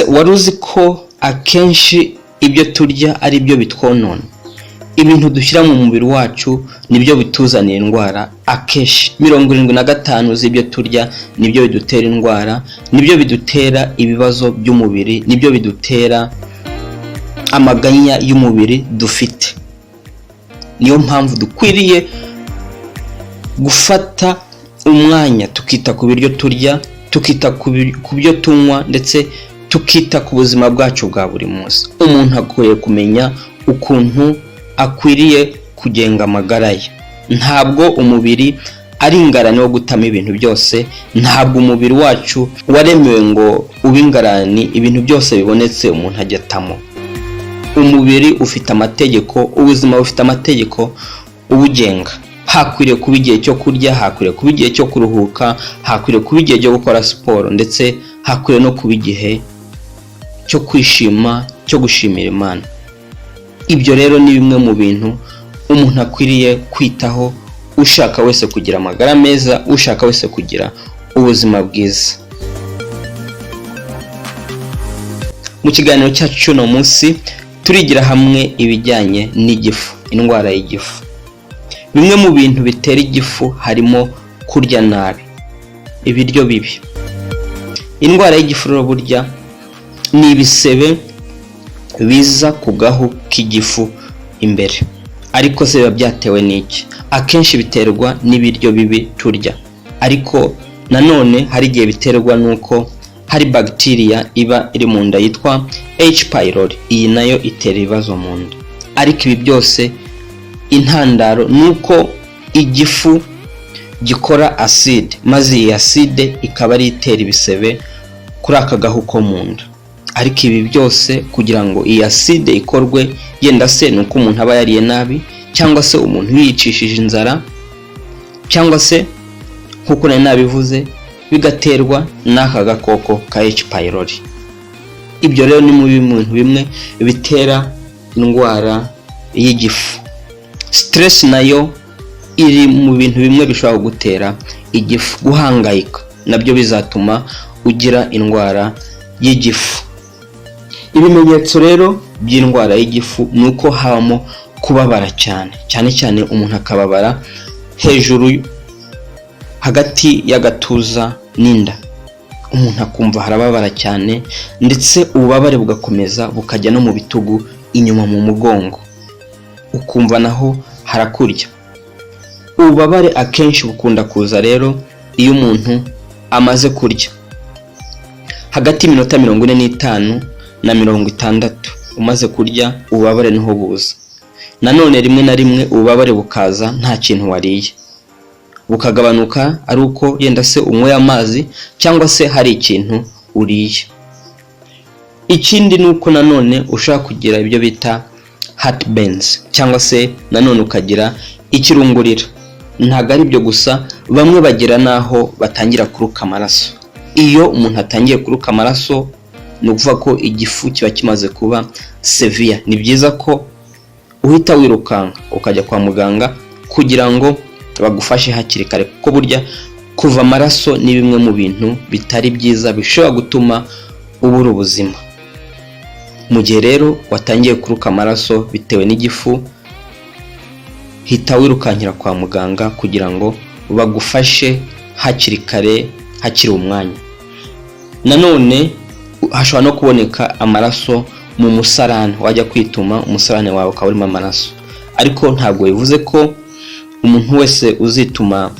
wari uzi ko akenshi ibyo turya ari byo bitwonona? Ibintu dushyira mu mubiri wacu nibyo bituzanira indwara. Akenshi 75% z'ibyo turya nibyo bidutera indwara, nibyo bidutera ibibazo by'umubiri, nibyo bidutera amaganya y'umubiri dufite. Niyo mpamvu dukwiriye gufata umwanya tukita ku biryo turya, tukita ku byo tunywa, ndetse tukita ku buzima bwacu bwa buri munsi. Umuntu akwiye kumenya ukuntu akwiriye kugenga amagara ye. Ntabwo umubiri ari ingarani wo gutama ibintu byose, ntabwo umubiri wacu waremewe ngo ube ingarani ibintu byose bibonetse umuntu ajyatamo. Umubiri ufite amategeko, ubuzima bufite amategeko ubugenga. Hakwiriye kuba igihe cyo kurya, hakwiriye kuba igihe cyo kuruhuka, hakwiriye kuba igihe cyo gukora siporo, ndetse hakwiriye no kuba igihe cyo kwishima, cyo gushimira Imana. Ibyo rero ni bimwe mu bintu umuntu akwiriye kwitaho, ushaka wese kugira amagara meza, ushaka wese kugira ubuzima bwiza. Mu kiganiro cyacu cy'uno munsi turigira hamwe ibijyanye n'igifu, indwara y'igifu. Bimwe mu bintu bitera igifu harimo kurya nabi, ibiryo bibi. Indwara y'igifu rero burya ni ibisebe biza ku gahu k'igifu imbere. Ariko se biba byatewe n'iki? Akenshi biterwa n'ibiryo bibi turya, ariko nanone hari igihe biterwa nuko hari bacteria iba iri mu nda yitwa H pylori. Iyi nayo itera ibibazo mu nda. Ariko ibi byose intandaro nuko igifu gikora acide, maze iyi acide ikaba ari itera ibisebe kuri aka gahu ko mu nda. Ariko ibi byose kugira ngo iyi acide ikorwe, yenda se nuko umuntu aba yariye nabi, cyangwa se umuntu yicishije inzara, cyangwa se nkuko nari nabivuze bigaterwa n'aka gakoko ka H pylori. Ibyo rero ni mu bintu bimwe bitera indwara y'igifu. Stress nayo iri mu bintu bimwe bishobora gutera igifu. Guhangayika nabyo bizatuma ugira indwara y'igifu. Ibimenyetso rero by'indwara y'igifu nuko habamo kubabara cyane cyane umuntu akababara hejuru hagati y'agatuza n'inda. Umuntu akumva harababara cyane, ndetse ububabare bugakomeza bukajya no mu bitugu, inyuma mu mugongo, ukumva naho harakurya. Ububabare akenshi bukunda kuza rero iyo umuntu amaze kurya hagati y'iminota 45 na 60. Umaze kurya ububabare niho buza. Nanone rimwe na rimwe ububabare bukaza nta kintu wariye, bukagabanuka ari uko yenda se unyweye amazi cyangwa se hari ikintu uriye. Ikindi nuko nanone ushaka kugira ibyo bita heartburns, cyangwa se nanone ukagira ikirungurira. Ntago ari byo gusa, bamwe bagira naho batangira kuruka amaraso. Iyo umuntu atangiye kuruka amaraso ni ukuvuga ko igifu kiba kimaze kuba severe. Ni byiza ko uhita wirukanka ukajya kwa muganga kugira ngo bagufashe hakiri kare, kuko burya kuva amaraso ni bimwe mu bintu bitari byiza bishobora gutuma ubura ubuzima. Mu gihe rero watangiye kuruka amaraso bitewe n'igifu, hita wirukankira kwa muganga kugira ngo bagufashe hakiri kare, hakiri umwanya. Nanone hashobora no kuboneka amaraso mu musarane. Wajya kwituma umusarane wawe ukaba urimo amaraso, ariko ntabwo bivuze ko umuntu wese uzituma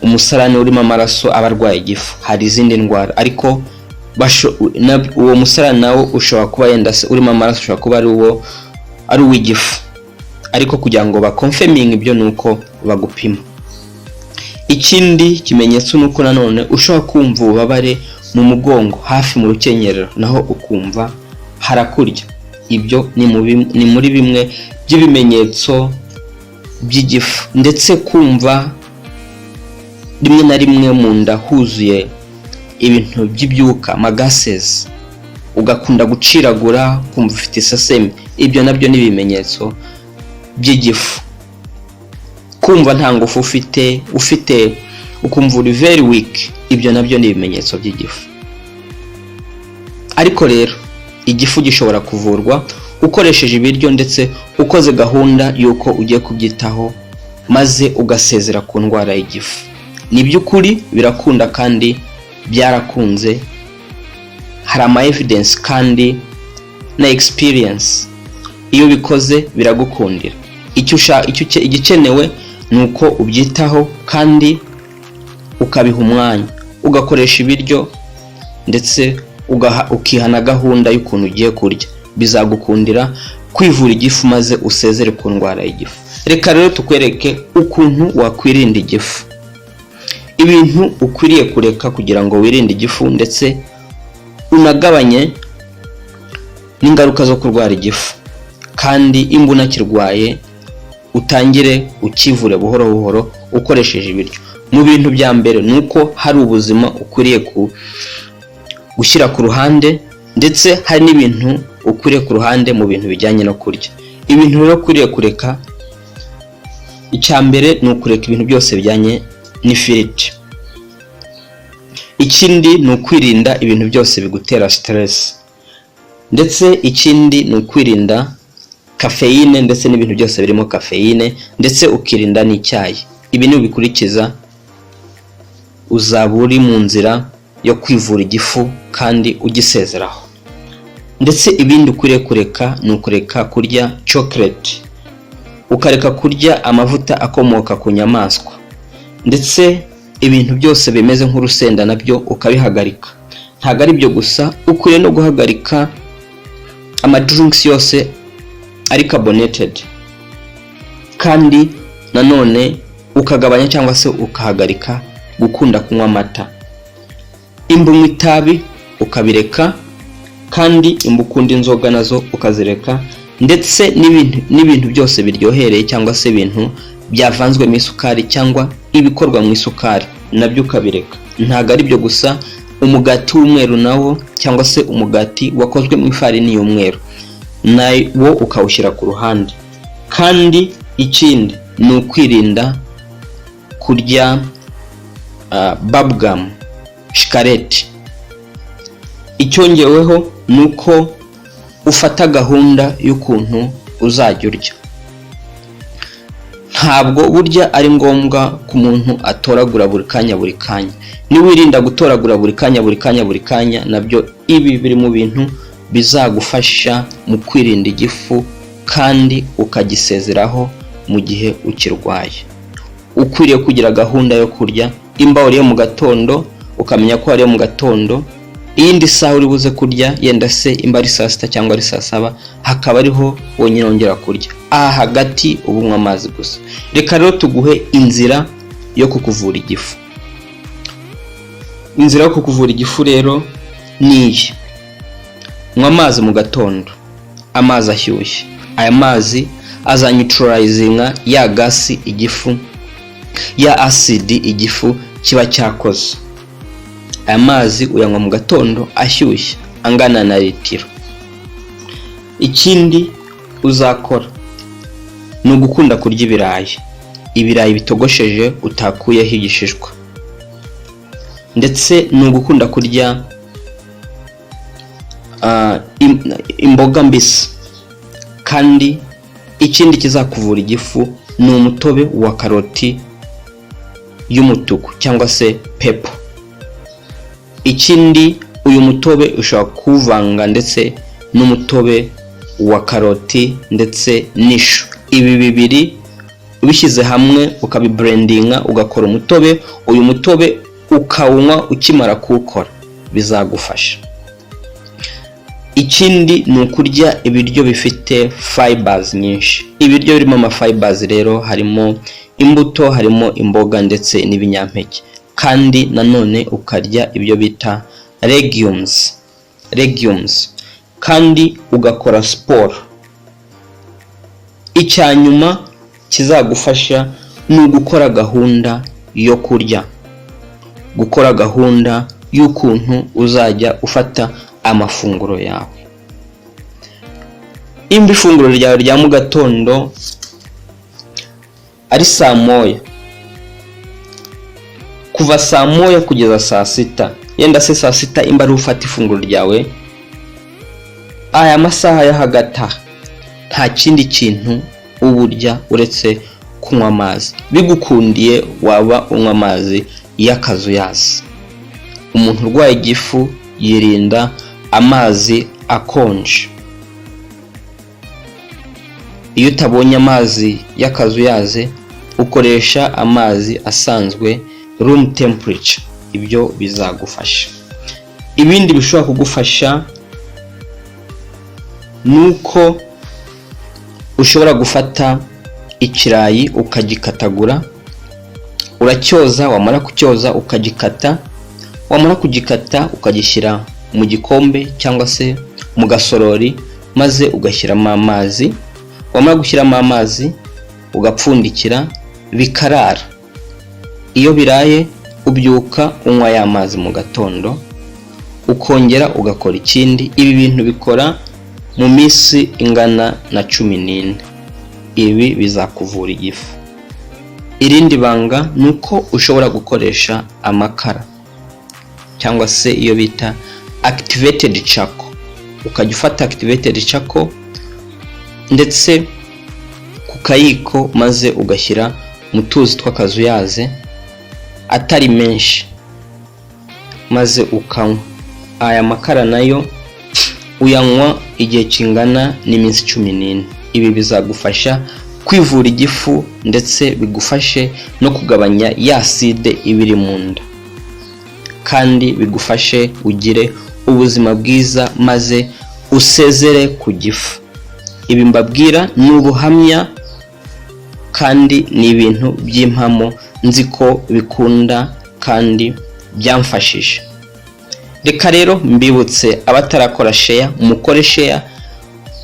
umusarane urimo amaraso aba arwaye igifu. Hari izindi ndwara, ariko uwo musarane nawo ushobora kuba yenda se urimo amaraso, ushobora kuba ari uw'igifu. Ariko kugira ngo bakonfirming ibyo nuko bagupima. Ikindi kimenyetso nuko nanone ushobora kumva ububabare mu mugongo, hafi mu rukenyerero, naho ukumva harakurya. Ibyo ni muri bimwe by'ibimenyetso by'igifu. Ndetse kumva rimwe na rimwe mu nda huzuye ibintu by'ibyuka, magases, ugakunda guciragura, kumva ufite isesemi. Ibyo nabyo ni ibimenyetso by'igifu. Kumva nta ngufu ufite ukumva uri very weak, ibyo nabyo ni ibimenyetso by'igifu. Ariko rero igifu gishobora kuvurwa ukoresheje ibiryo ndetse ukoze gahunda yuko ugiye kubyitaho maze ugasezera ku ndwara y'igifu. Ni by'ukuri birakunda kandi byarakunze, hari ama evidence kandi na experience. Iyo bikoze biragukundira. Igikenewe ni uko ubyitaho kandi ukabiha umwanya, ugakoresha ibiryo ndetse ukihana gahunda y'ukuntu ugiye kurya. Bizagukundira kwivura igifu maze usezere ku ndwara y'igifu. Reka rero tukwereke ukuntu wakwirinda igifu, ibintu ukwiriye kureka kugira ngo wirinde igifu ndetse unagabanye n'ingaruka zo kurwara igifu, kandi imbuna kirwaye utangire ukivure buhoro buhoro ukoresheje ibiryo. Mu bintu bya mbere nuko hari ubuzima ukwiriye gushyira ku ruhande, ndetse hari n'ibintu ukwiriye ku ruhande mu bintu bijyanye no kurya. Ibintu rero ukwiriye kureka, icya mbere ni ukureka ibintu byose bijyanye n'ifiriti. Ikindi ni ukwirinda ibintu byose bigutera stress, ndetse ikindi ni ukwirinda kafeyine ndetse n'ibintu byose birimo kafeyine, ndetse ukirinda n'icyayi. Ibi ni ubikurikiza uzaba uri mu nzira yo kwivura igifu kandi ugisezeraho. Ndetse ibindi ukwiriye kureka ni ukureka kurya chocolate, ukareka kurya amavuta akomoka ku nyamaswa, ndetse ibintu byose bimeze nk'urusenda nabyo ukabihagarika. Ntabwo ari byo gusa, ukwiriye no guhagarika amadrinks yose ari carbonated, kandi nanone ukagabanya cyangwa se ukahagarika gukunda kunywa amata. Imbunywa itabi ukabireka, kandi imbukunda inzoga nazo ukazireka, ndetse n'ibintu byose biryohereye cyangwa se ibintu byavanzwe mu isukari cyangwa ibikorwa mu isukari nabyo ukabireka. Ntabwo ari byo gusa, umugati w'umweru nawo cyangwa se umugati wakozwe mu ifarini y'umweru nawo ukawushyira ku ruhande. Kandi ikindi ni ukwirinda kurya bubblegum, shikarete. Icyongeweho ni uko ufata gahunda y'ukuntu uzajya urya. Ntabwo burya ari ngombwa ku muntu atoragura buri kanya. Niwirinda gutoragura buri kanya, nabyo ibi biri mu bintu bizagufasha mu kwirinda igifu kandi ukagisezeraho mu gihe ukirwaye. Ukwiriye kugira gahunda yo kurya. Imba wariye mu gatondo ukamenya ko wariye mu gatondo, iyindi saha uri buze kurya yenda se imba ari saa sita cyangwa ari saa saba, hakaba ariho wonyine wongera kurya. Aha hagati ubunywa amazi gusa. Reka rero tuguhe inzira yo kukuvura igifu. Inzira yo kukuvura igifu rero ni iyi: nywa amazi mu gatondo, amazi ashyushye. Aya mazi azaneutralizinga ya gasi igifu, ya acid igifu kiba cyakoze. Aya mazi uyanywa mu gatondo ashyushye angana na litiro. Ikindi uzakora ni ugukunda kurya ibirayi bitogosheje utakuyeho igishishwa, ndetse ni ugukunda kurya imboga mbisi. Kandi ikindi kizakuvura igifu ni umutobe wa karoti y'umutuku cyangwa se pepo. Ikindi uyu mutobe ushobora kuvanga ndetse n'umutobe wa karoti ndetse n'ishu. Ibi bibiri ubishyize hamwe ukabibrandinga ugakora umutobe. Uyu mutobe ukawunywa ukimara kuwukora, bizagufasha. Ikindi ni ukurya ibiryo bifite fibers nyinshi. Ibiryo birimo ama fibers rero harimo imbuto, harimo imboga ndetse n'ibinyampeke. Kandi nanone ukarya ibyo bita legumes, kandi ugakora siporo. Icyanyuma kizagufasha ni ugukora gahunda yo kurya, gukora gahunda y'ukuntu uzajya ufata amafunguro yawe. Imba ifunguro ryawe rya mu gatondo ari saa moya, kuva saa moya kugeza saa sita, yenda se saa sita imba ari ufata ifunguro ryawe aya masaha ya hagati nta kindi kintu uburya uretse kunywa amazi. Bigukundiye waba unywa amazi y'akazuyazi. Umuntu urwaye igifu yirinda amazi akonje. Iyo utabonye amazi y'akazuyazi ukoresha amazi asanzwe room temperature. Ibyo bizagufasha. Ibindi bishobora kugufasha nuko ushobora gufata ikirayi ukagikatagura, uracyoza, wamara kucyoza ukagikata, wamara kugikata ukagishyira mu gikombe cyangwa se mu gasorori, maze ugashyiramo amazi. Wamara gushyiramo amazi ugapfundikira bikarara. Iyo biraye ubyuka unywa ya mazi mu gatondo, ukongera ugakora ikindi. Ibi bintu bikora mu minsi ingana na 14. Ibi bizakuvura igifu. Irindi banga nuko ushobora gukoresha amakara cyangwa se iyo bita activated charcoal. Ukajya ufata activated charcoal ndetse ku kayiko, maze ugashyira mu tuzi tw'akazuyaze atari menshi, maze ukanywa. Aya makara nayo uyanywa igihe kingana n'iminsi 14. Ibi bizagufasha kwivura igifu ndetse bigufashe no kugabanya ya acide ibiri mu nda, kandi bigufashe ugire ubuzima bwiza maze usezere ku gifu. Ibi mbabwira ni ubuhamya kandi ni ibintu by'impamo nzi ko bikunda kandi byamfashije. Reka rero mbibutse abatarakora share, mukore share.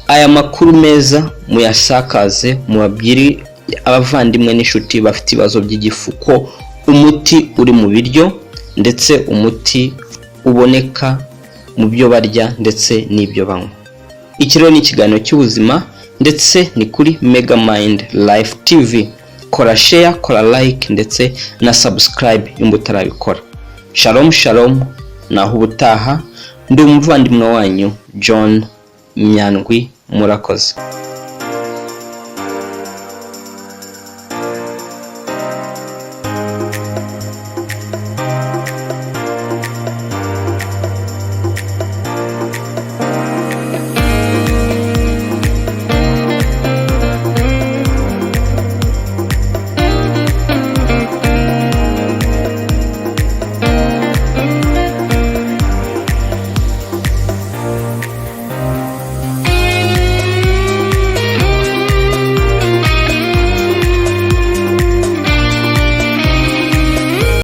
Aya makuru meza muyasakaze, mubabwire abavandimwe n'inshuti bafite ibibazo by'igifu ko umuti uri mu biryo, ndetse umuti uboneka mu byo barya ndetse n'ibyo banywa. Iki rero ni ikiganiro cy'ubuzima ndetse ni kuri MEGAMIND LIFE TV. Kora share, kora like ndetse na subscribe imba utarabikora. Shalom shalom, naho ubutaha. Ndi umuvandimwe wanyu John Nyandwi. Murakoze.